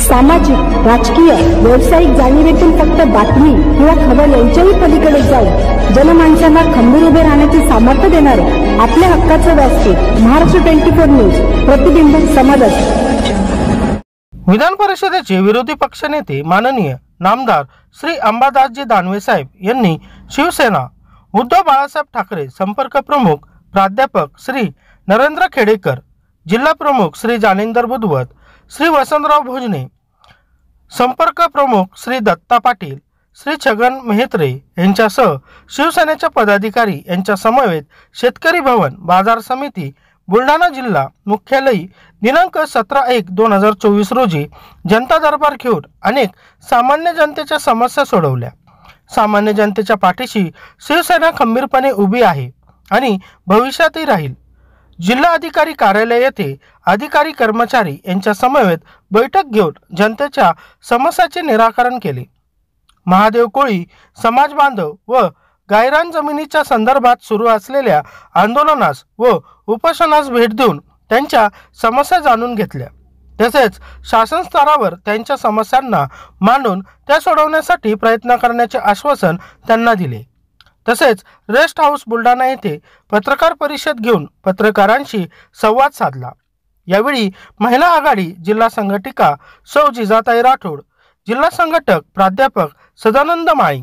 सामाजिक, राजकीय, व्यावसायिक जाणीवेतून फक्त बातमी किंवा खबर यांच्याही पलीकडे जाऊन जनमानसांना खंबीर उभे राहण्याचे सामर्थ्य देणारे आपल्या हक्काचे व्यासपीठ महाराष्ट्र 24 न्यूज, प्रतिबिंब समाजाचे। विधान परिषदेचे विरोधी पक्षनेते माननीय नामदार श्री अंबादासजी दानवे साहेब यांनी शिवसेना उद्धव बाळासाहेब ठाकरे संपर्क प्रमुख प्राध्यापक श्री नरेंद्र खेडेकर, जिल्हा प्रमुख श्री जानेंदर बुधवत, श्री वसंतराव भोजने, संपर्क प्रमुख श्री दत्ता पाटील, श्री छगन मेहत्रे यांच्यासह शिवसेनेच्या पदाधिकारी यांच्या समवेत शेतकरी भवन बाजार समिती बुलढाणा जिल्हा मुख्यालयी दिनांक 17/1/2024 रोजी जनता दरबार घेऊन अनेक सामान्य जनतेच्या समस्या सोडवल्या। सामान्य जनतेच्या पाठीशी शिवसेना खंबीरपणे उभी आहे आणि भविष्यातही राहील। जिल्हा अधिकारी कार्यालय येथे अधिकारी कर्मचारी यांच्या समवेत बैठक घेऊन जनतेच्या समस्याचे निराकरण केले। महादेव कोळी समाज बांधव व गायरान जमिनीच्या संदर्भात सुरू असलेल्या आंदोलनास व उपोषणास भेट देऊन त्यांच्या समस्या जाणून घेतल्या। तसेच शासन स्तरावर त्यांच्या समस्यांना मांडून त्या सोडवण्यासाठी प्रयत्न करण्याचे आश्वासन त्यांना दिले। तसेच रेस्ट हाऊस बुलढाणा येथे पत्रकार परिषद घेऊन पत्रकारांशी संवाद साधला। यावेळी महिला आघाडी जिल्हा संघटिका सौ जिजाताई राठोड, जिल्हा संघटक प्राध्यापक सदानंद माळी,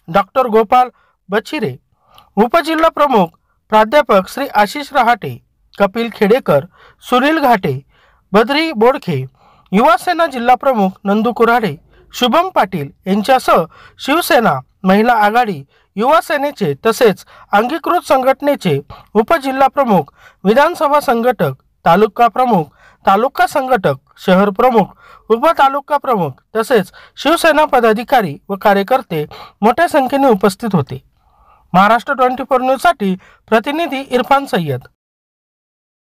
डॉक्टर गोपाल बचिरे, उपजिल्हा प्रमुख प्राध्यापक श्री आशिष रहाटे, कपिल खेडेकर, सुनील घाटे, बद्री बोडखे, युवा सेना जिल्हा प्रमुख नंदू कुऱ्हाडे, शुभम पाटील यांच्यासह शिवसेना, महिला आघाडी, युवा सेनेचे तसेच अंगीकृत संघटनेचे उपजिल्हा प्रमुख, विधानसभा संघटक, तालुका प्रमुख, तालुका संघटक, शहर प्रमुख, उपतालुका प्रमुख तसेच शिवसेना पदाधिकारी व कार्यकर्ते मोठ्या संख्येने उपस्थित होते। महाराष्ट्र 24 न्यूज साठी प्रतिनिधी इरफान सय्यद।